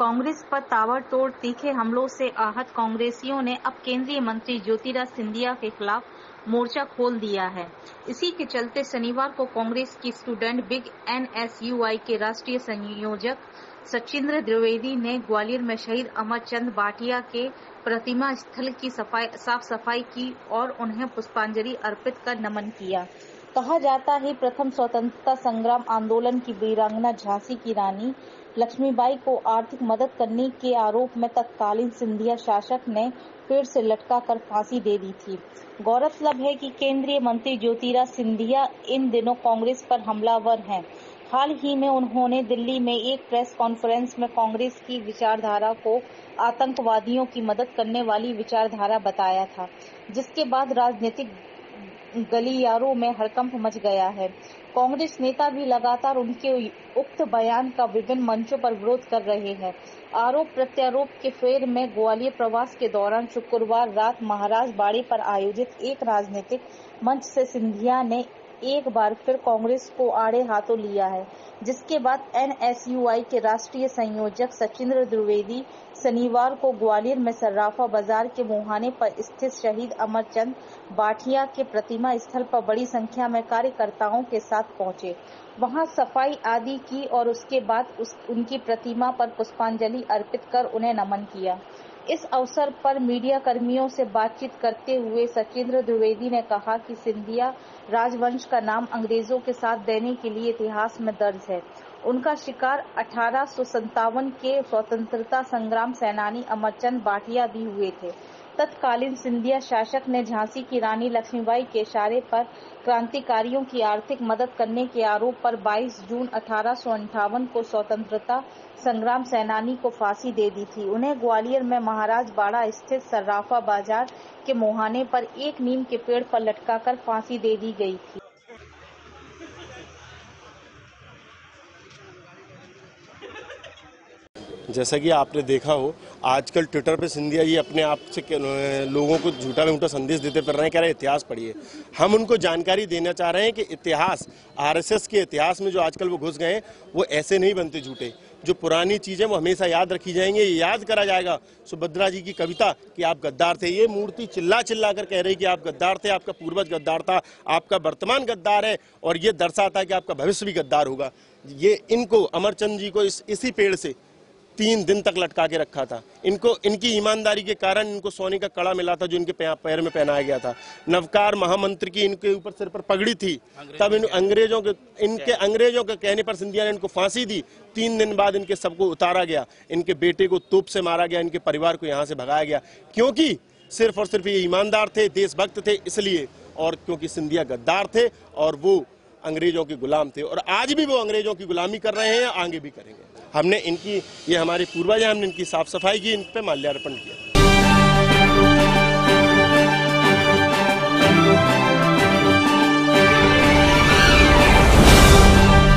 कांग्रेस पर ताबड़तोड़ तीखे हमलों से आहत कांग्रेसियों ने अब केंद्रीय मंत्री ज्योतिरादित्य सिंधिया के खिलाफ मोर्चा खोल दिया है। इसी के चलते शनिवार को कांग्रेस की स्टूडेंट विंग NSUI के राष्ट्रीय संयोजक सचिंद्र द्विवेदी ने ग्वालियर में शहीद अमरचंद भाटिया के प्रतिमा स्थल की साफ सफाई की और उन्हें पुष्पांजलि अर्पित कर नमन किया। कहा जाता है प्रथम स्वतंत्रता संग्राम आंदोलन की वीरांगना झांसी की रानी लक्ष्मीबाई को आर्थिक मदद करने के आरोप में तत्कालीन सिंधिया शासक ने पेड़ से लटका कर फांसी दे दी थी। गौरतलब है कि केंद्रीय मंत्री ज्योतिरादित्य सिंधिया इन दिनों कांग्रेस पर हमलावर हैं। हाल ही में उन्होंने दिल्ली में एक प्रेस कॉन्फ्रेंस में कांग्रेस की विचारधारा को आतंकवादियों की मदद करने वाली विचारधारा बताया था, जिसके बाद राजनीतिक गलियारों में हड़कंप मच गया है। कांग्रेस नेता भी लगातार उनके उक्त बयान का विभिन्न मंचों पर विरोध कर रहे हैं। आरोप प्रत्यारोप के फेर में ग्वालियर प्रवास के दौरान शुक्रवार रात महाराज बाड़े पर आयोजित एक राजनीतिक मंच से सिंधिया ने एक बार फिर कांग्रेस को आड़े हाथों लिया है, जिसके बाद NSUI के राष्ट्रीय संयोजक सचिंद्र द्विवेदी शनिवार को ग्वालियर में सर्राफा बाजार के मुहाने पर स्थित शहीद अमरचंद भाटिया के प्रतिमा स्थल पर बड़ी संख्या में कार्यकर्ताओं के साथ पहुंचे। वहां सफाई आदि की और उसके बाद उनकी प्रतिमा पर पुष्पांजलि अर्पित कर उन्हें नमन किया। इस अवसर पर मीडिया कर्मियों से बातचीत करते हुए सचिंद्र द्विवेदी ने कहा कि सिंधिया राजवंश का नाम अंग्रेजों के साथ देने के लिए इतिहास में दर्ज है। उनका शिकार 1857 के स्वतंत्रता संग्राम सेनानी अमरचंद भाटिया भी हुए थे। तत्कालीन सिंधिया शासक ने झांसी की रानी लक्ष्मीबाई के इशारे पर क्रांतिकारियों की आर्थिक मदद करने के आरोप पर 22 जून 1858 को स्वतंत्रता संग्राम सेनानी को फांसी दे दी थी। उन्हें ग्वालियर में महाराज बाड़ा स्थित सर्राफा बाजार के मुहाने पर एक नीम के पेड़ पर लटकाकर फांसी दे दी गई थी। जैसा कि आपने देखा हो, आजकल ट्विटर पे सिंधिया जी अपने आप से लोगों को झूठा में झूठा संदेश देते फिर रहे हैं, कह रहे हैं इतिहास पढ़िए। हम उनको जानकारी देना चाह रहे हैं कि इतिहास, RSS के इतिहास में जो आजकल वो घुस गए हैं, वो ऐसे नहीं बनते झूठे। जो पुरानी चीजें वो हमेशा याद रखी जाएंगी, ये याद करा जाएगा। सुभद्रा जी की कविता कि आप गद्दार थे, ये मूर्ति चिल्ला चिल्ला कर कह रही कि आप गद्दार थे, आपका पूर्वज गद्दार था, आपका वर्तमान गद्दार है और ये दर्शाता है कि आपका भविष्य भी गद्दार होगा। ये इनको अमरचंद जी को इसी पेड़ से 3 दिन तक लटका के रखा था। इनकी ईमानदारी के कारण इनको सोने का कड़ा मिला था जो इनके पैर में पहनाया गया था। नवकार महामंत्र की इनके ऊपर सिर पर पगड़ी थी, तब अंग्रेजों के कहने पर सिंधिया ने इनको फांसी दी। 3 दिन बाद इनके सबको उतारा गया, इनके बेटे को तोप से मारा गया, इनके परिवार को यहाँ से भगाया गया, क्योंकि सिर्फ और सिर्फ ये ईमानदार थे, देशभक्त थे इसलिए, और क्योंकि सिंधिया गद्दार थे और वो अंग्रेजों के गुलाम थे और आज भी वो अंग्रेजों की गुलामी कर रहे हैं, आगे भी करेंगे। हमने ये हमारे पूर्वज हैं, हमने इनकी साफ सफाई की, इन पे माल्यार्पण किया।